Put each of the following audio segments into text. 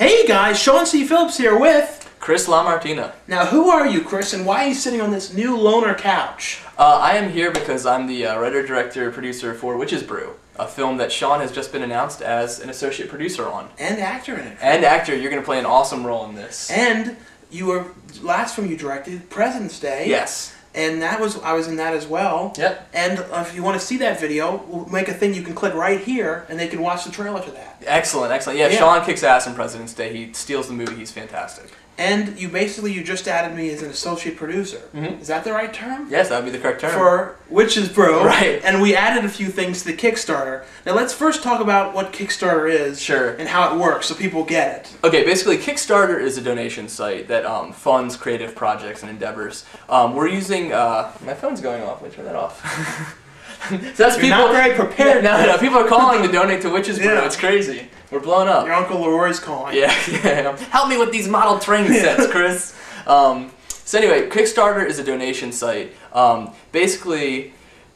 Hey guys, Sean C. Phillips here with Chris LaMartina. Now, who are you, Chris, and why are you sitting on this new loner couch? I am here because I'm the writer, director, producer for Witches Brew, a film that Sean has just been announced as an associate producer on. And actor in it. And actor, you're going to play an awesome role in this. And you were, last film you directed, President's Day. Yes. And I was in that as well. Yep. And if you want to see that video, we'll make a thing you can click right here, and they can watch the trailer to that. Excellent, excellent. Yeah, Sean kicks ass in President's Day. He steals the movie. He's fantastic. And you just added me as an associate producer. Mm-hmm. Is that the right term? Yes, that would be the correct term. For Witches Brew. Right. And we added a few things to the Kickstarter. Now let's first talk about what Kickstarter is. Sure. And how it works so people get it. Okay, basically Kickstarter is a donation site that funds creative projects and endeavors. We're using, my phone's going off. Let me turn that off. So that's You're not very prepared. No, people are calling to donate to Witches Brew. Yeah. It's crazy. We're blowing up. Your Uncle Leroy's calling. Yeah. Help me with these model train sets, Chris. So anyway, Kickstarter is a donation site. Basically,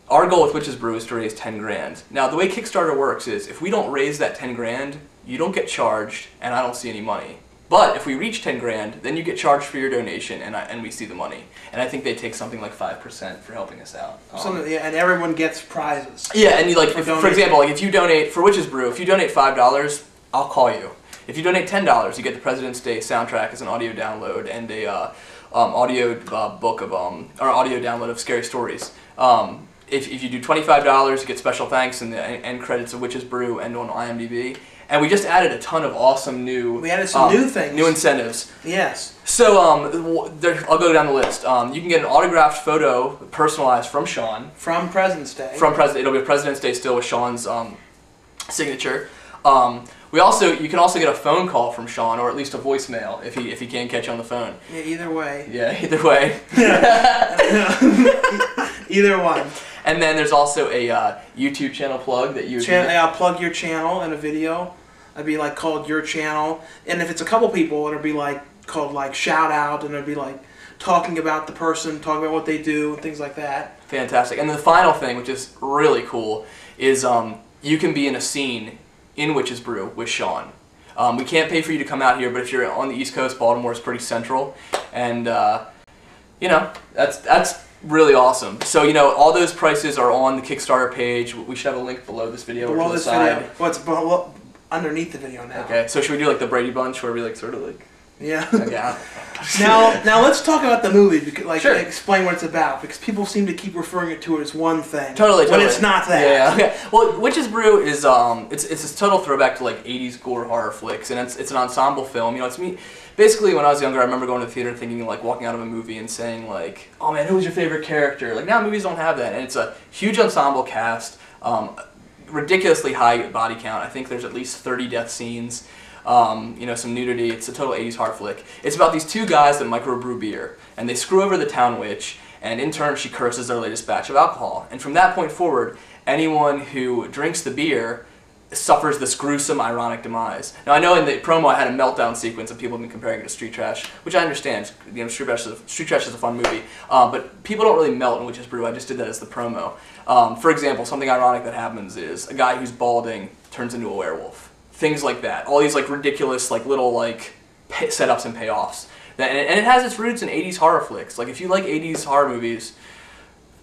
our goal with Witches Brew is to raise 10 grand. Now, the way Kickstarter works is if we don't raise that 10 grand, you don't get charged, and I don't see any money. But if we reach 10 grand, then you get charged for your donation, and we see the money. And I think they take something like 5% for helping us out. Yeah, and everyone gets prizes. Yeah, and you for example, if you donate for Witches Brew, if you donate $5, I'll call you. If you donate $10, you get the President's Day soundtrack as an audio download and a audio book of or audio download of scary stories. If you do $25, you get special thanks and the end credits of Witches Brew and on IMDb. And we just added a ton of awesome new... We added some new things. New incentives. Yes. So, I'll go down the list. You can get an autographed photo, personalized from Sean. From President's Day. It'll be a President's Day still with Sean's signature. You can also get a phone call from Sean, or at least a voicemail if he can't catch you on the phone. Yeah, either way. Yeah, either way. Either one. And then there's also a YouTube channel plug that you... I'll plug your channel in a video. It'd be called Your Channel. And if it's a couple people, it'll be called Shout Out, and it'll be talking about the person, talking about what they do, and things like that. Fantastic. And the final thing, which is really cool, is you can be in a scene in Witches Brew with Sean. We can't pay for you to come out here, but if you're on the East Coast, Baltimore is pretty central. And, that's really awesome. So, all those prices are on the Kickstarter page. We should have a link below this video. Below this video. Well, it's underneath the video now. Okay, so should we do the Brady Bunch where we Yeah. Okay. Now let's talk about the movie. Because, sure. Explain what it's about, because people seem to keep referring it to it as one thing. Totally. When it's not that. Yeah. Okay. Well, Witches Brew is it's a total throwback to 80s gore horror flicks, and it's an ensemble film. It's me. Basically, when I was younger, I remember going to the theater and thinking, walking out of a movie and saying, oh man, who's your favorite character? Now movies don't have that, and it's a huge ensemble cast, ridiculously high body count. I think there's at least 30 death scenes, some nudity. It's a total 80s horror flick. It's about these two guys that microbrew beer, and they screw over the town witch, and in turn, she curses their latest batch of alcohol. And from that point forward, anyone who drinks the beer suffers this gruesome, ironic demise. Now, I know in the promo I had a meltdown sequence of people have been comparing it to Street Trash, which I understand. Street Trash is a fun movie, but people don't really melt in Witches Brew. I just did that as the promo. For example, something ironic that happens is a guy who's balding turns into a werewolf. Things like that. All these ridiculous little setups and payoffs. And it has its roots in 80s horror flicks. If you like 80s horror movies,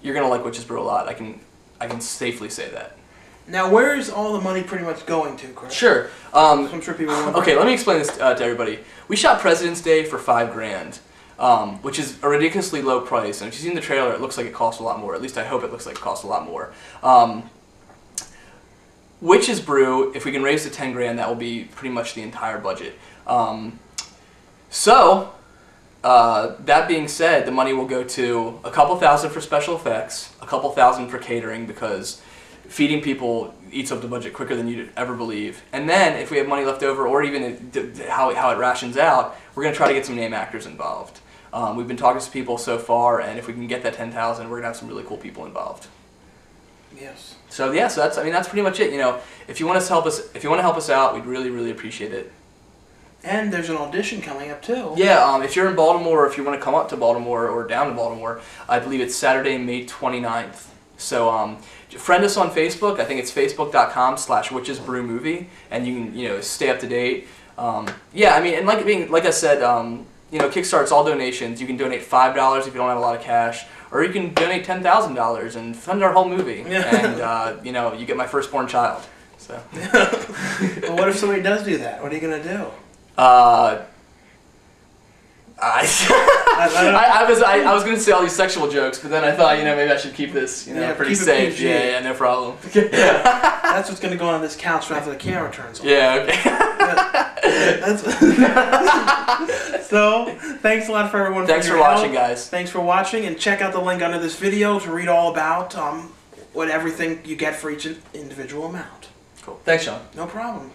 you're gonna like Witches Brew a lot. I can safely say that. Now, where is all the money pretty much going to, Chris? Sure. I'm sure people want. Okay, let me explain this to everybody. We shot President's Day for $5 grand, which is a ridiculously low price. And if you've seen the trailer, it looks like it costs a lot more. At least I hope it looks like it costs a lot more. Witches Brew, if we can raise the 10 grand, that will be pretty much the entire budget. That being said, the money will go to a couple thousand for special effects, a couple thousand for catering, because feeding people eats up the budget quicker than you'd ever believe. And then, if we have money left over, or even how it rations out, we're going to try to get some name actors involved. We've been talking to people so far, and if we can get that 10,000, we're going to have some really cool people involved. Yes. So that's pretty much it. If you want to help us out, we'd really, really appreciate it. And there's an audition coming up too. Yeah, if you're in Baltimore, or if you want to come up to Baltimore or down to Baltimore, I believe it's Saturday, May 29th. So friend us on Facebook. I think it's facebook.com/witchesbrewmovie, and you can stay up to date. Yeah, I mean, and like I said, you know, Kickstart's all donations. You can donate $5 if you don't have a lot of cash, or you can donate $10,000 and fund our whole movie. And you know, you get my firstborn child. So. Well, what if somebody does do that? What are you gonna do? I was gonna say all these sexual jokes, but then I thought, you know, maybe I should keep this, you know, pretty safe. Yeah, no problem. That's what's gonna go on this couch after the camera turns on. Yeah, okay. So, thanks a lot for everyone. Thanks for watching, guys. Thanks for watching, and check out the link under this video to read all about what everything you get for each individual amount. Cool. Thanks, Sean. No problem.